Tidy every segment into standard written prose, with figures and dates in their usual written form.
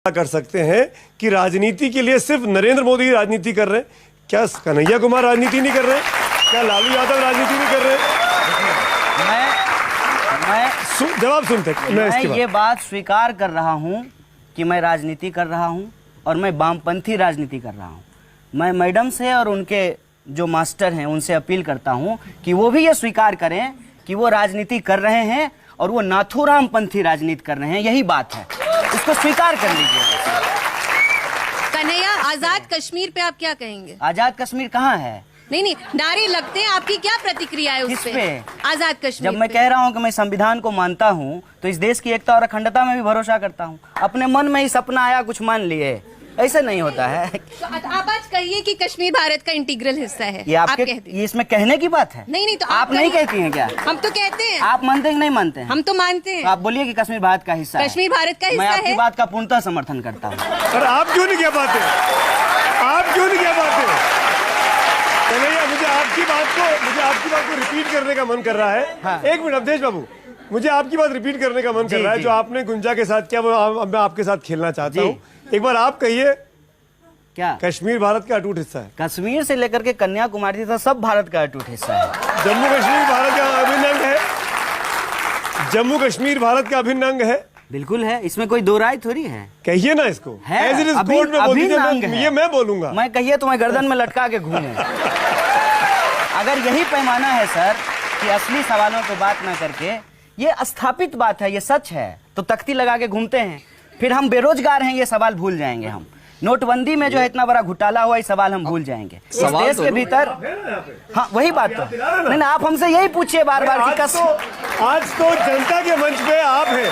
कर सकते हैं कि राजनीति के लिए सिर्फ नरेंद्र मोदी राजनीति कर रहे हैं क्या? कन्हैया कुमार राजनीति नहीं कर रहे? क्या लालू यादव राजनीति नहीं कर रहे? मैं जवाब सुनते मैं ये बात स्वीकार कर रहा हूं कि मैं राजनीति कर रहा हूं और मैं वामपंथी राजनीति कर रहा हूं। मैं मैडम से और उनके जो मास्टर हैं उनसे अपील करता हूं कि वो भी ये स्वीकार करें कि वो राजनीति कर रहे हैं और वो नाथूराम पंथी राजनीति कर रहे हैं। यही बात है, इसको स्वीकार कर लीजिए। कन्हैया, आजाद कश्मीर पे आप क्या कहेंगे? आजाद कश्मीर कहाँ है? नहीं, नारे लगते हैं, आपकी क्या प्रतिक्रिया है उस पे? आजाद कश्मीर जब मैं कह रहा हूँ कि मैं संविधान को मानता हूँ तो इस देश की एकता और अखंडता में भी भरोसा करता हूँ। अपने मन में ही सपना आया कुछ मान लिए, ऐसे नहीं होता है। तो आप आज कहिए कि कश्मीर भारत का इंटीग्रल हिस्सा है। ये आपके ये इसमें कहने की बात है? नहीं तो आप नहीं कहती हैं क्या? हम तो कहते हैं। आप मानते हैं कि नहीं मानते हैं? हम तो मानते हैं। तो आप बोलिए कि कश्मीर भारत का हिस्सा है। कश्मीर भारत का हिस्सा है। है। मैं आपकी बात का पूर्णतः समर्थन करता हूँ। पर आप क्यों नहीं कह पाते? आप क्यों नहीं कह पाते? कन्हैया, मुझे आपकी बात को रिपीट करने का मन कर रहा है। हाँ। एक मिनट अवधेश बाबू, मुझे आपकी बात रिपीट करने का मन कर रहा है। जो आपने गुंजा के साथ किया वो मैं आपके साथ खेलना चाहता हूँ। एक बार आप कहिए, क्या कश्मीर भारत का अटूट हिस्सा है? कश्मीर से लेकर के कन्याकुमारी तक सब भारत का अटूट हिस्सा है। जम्मू कश्मीर भारत का अभिन्न अंग है। जम्मू कश्मीर भारत का अभिन्न अंग है। बिल्कुल है, इसमें कोई दो राय थोड़ी है। कहिए ना इसको। है, As it is कोर्ट में बोल दीजिए, ये मैं बोलूंगा। मैं कहिए तो मैं गर्दन में लटका के घूमूं। अगर यही पैमाना है सर कि असली सवालों पे बात ना करके, ये स्थापित बात है, ये सच है, तो तख्ती लगा के घूमते हैं। फिर हम बेरोजगार हैं ये सवाल भूल जाएंगे। हम नोटबंदी में जो है इतना बड़ा घोटाला हुआ, ये सवाल हम भूल जाएंगे। इस देश के भीतर हाँ वही बात तो नहीं ना, आप हमसे यही पूछिए बार बार कि आज तो जनता के मंच पे आप हैं।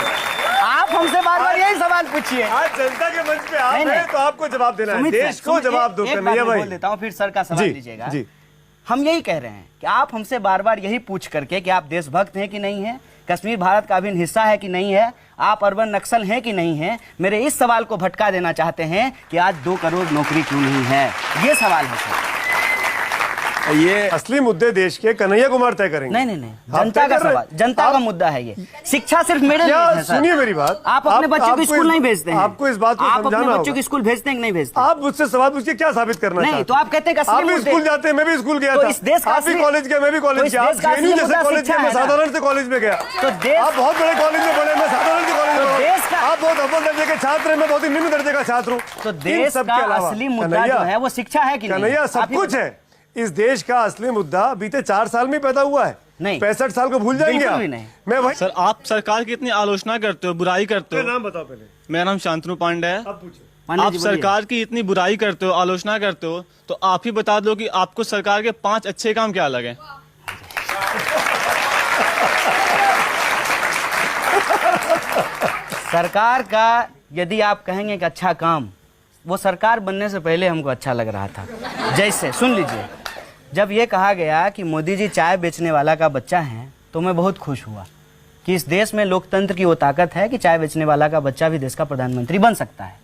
आप हमसे बार बार यही सवाल पूछिए। आज जनता के मंच पे आप हैं तो आपको जवाब देना है। देश को जवाब दो। कन्हैया भाई, बोल देता हूँ फिर सर का सवाल लीजिएगा। हम यही कह रहे हैं कि आप हमसे बार बार यही पूछ करके कि आप देशभक्त हैं कि नहीं है, कश्मीर भारत का अभिन्न हिस्सा है कि नहीं है, आप अर्बन नक्सल हैं कि नहीं है, मेरे इस सवाल को भटका देना चाहते हैं कि आज 2 करोड़ नौकरी क्यों नहीं है। ये सवाल है सर। ये असली मुद्दे देश के कन्हैया कुमार तय करेंगे। नहीं, जनता का सवाल, जनता का मुद्दा है ये। शिक्षा सिर्फ मेरे लिए है सर। सुनिए मेरी बात, आप अपने बच्चों को स्कूल नहीं भेजते हैं। आपको इस बात को आप समझाना अपने बच्चों को स्कूल भेजते हैं कि नहीं भेजते? आप मुझसे सवाल पूछ के क्या साबित करना चाहते हैं? नहीं तो आप कहते हैं आप भी स्कूल जाते हैं, मैं भी स्कूल गया था। इस देश का आप भी कॉलेज गए, मैं भी कॉलेज गया। जेएनयू जैसे कॉलेज गया, मैं साधारण से कॉलेज में गया। तो आप बहुत बड़े कॉलेज में पढ़े, मैं साधारण से कॉलेज में पढ़ा। आप बहुत अव्वल दर्जे के छात्र हैं, मैं बहुत ही निम्न दर्जे का छात्र हूँ। तो देश का असली मुद्दा जो है वो शिक्षा है कि नहीं? कन्हैया, सब कुछ है। इस देश का असली मुद्दा बीते 4 साल में पैदा हुआ है। नहीं, 65 साल को भूल जाएंगे आप? नहीं। मैं भाई सर, आप सरकार की इतनी आलोचना करते हो, बुराई करते हो। नाम बताओ पहले। मेरा नाम शांतनु पांडे है। आप सरकार की इतनी बुराई करते हो, आलोचना करते हो, तो आप ही बता दो कि आपको सरकार के 5 अच्छे काम क्या लगे? सरकार का यदि आप कहेंगे कि अच्छा काम, वो सरकार बनने से पहले हमको अच्छा लग रहा था। जैसे सुन लीजिए, जब ये कहा गया कि मोदी जी चाय बेचने वाला का बच्चा है तो मैं बहुत खुश हुआ कि इस देश में लोकतंत्र की वो ताकत है कि चाय बेचने वाला का बच्चा भी देश का प्रधानमंत्री बन सकता है।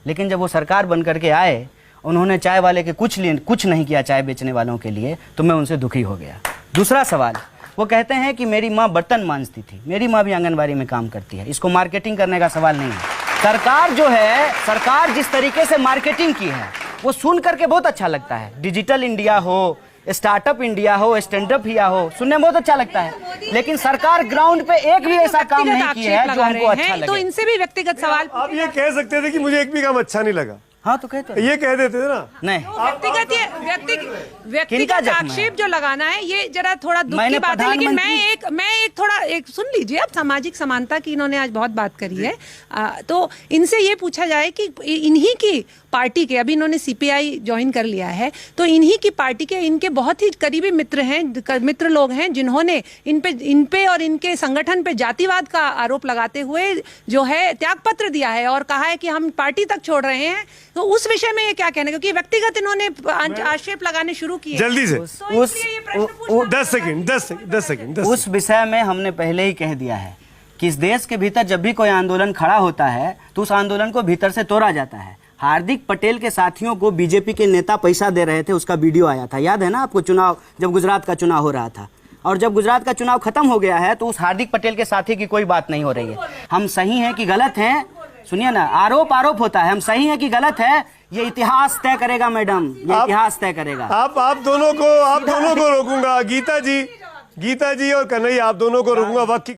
लेकिन जब वो सरकार बन करके आए, उन्होंने चाय वाले के कुछ नहीं किया चाय बेचने वालों के लिए, तो मैं उनसे दुखी हो गया। दूसरा सवाल, वो कहते हैं कि मेरी माँ बर्तन मांजती थी। मेरी माँ भी आंगनबाड़ी में काम करती है। इसको मार्केटिंग करने का सवाल नहीं है। सरकार जो है, सरकार जिस तरीके से मार्केटिंग की है वो सुन करके बहुत अच्छा लगता है। डिजिटल इंडिया हो, स्टार्टअप इंडिया हो, स्टैंड अप इंडिया हो, सुनने में बहुत अच्छा लगता है। लेकिन सरकार ग्राउंड पे एक भी ऐसा काम नहीं किया है जो हमको अच्छा लगे। तो इनसे भी व्यक्तिगत सवाल आप ये कह सकते थे कि मुझे एक भी काम अच्छा नहीं लगा। हाँ तो कहते ये कह देते थे ना। नहीं, व्यक्तिगत आक्षेप जो लगाना है ये जरा थोड़ा दुख की बात है। लेकिन मैं एक सुन लीजिए, अब सामाजिक समानता की इन्होंने आज बहुत बात करी है। तो इनसे ये पूछा जाए कि इन्हीं की पार्टी के, अभी इन्होंने सीपीआई ज्वाइन कर लिया है, तो इन्हीं की पार्टी के इनके बहुत ही करीबी मित्र लोग हैं जिन्होंने इन पे और इनके संगठन पे जातिवाद का आरोप लगाते हुए जो है त्यागपत्र दिया है और कहा है कि हम पार्टी तक छोड़ रहे हैं। तो उस विषय में ये क्या कहना है? क्योंकि व्यक्तिगत इन्होंने आक्षेप लगाने शुरू किए। जल्दी से तो 10 सेकंड। उस विषय में हमने पहले ही कह दिया है कि इस देश के भीतर जब भी कोई आंदोलन खड़ा होता है तो उस आंदोलन को भीतर से तोड़ा जाता है। हार्दिक पटेल के साथियों को बीजेपी के नेता पैसा दे रहे थे, उसका वीडियो आया था, याद है ना आपको? चुनाव, जब गुजरात का चुनाव हो रहा था, और जब गुजरात का चुनाव खत्म हो गया है तो उस हार्दिक पटेल के साथी की कोई बात नहीं हो रही है। हम सही हैं कि गलत हैं सुनिए ना, आरोप होता है, हम सही है कि गलत है ये इतिहास तय करेगा मैडम, ये इतिहास तय करेगा। आप दोनों को रोकूंगा, गीता जी और कन्हैया, आप दोनों को रोकूंगा वक्त की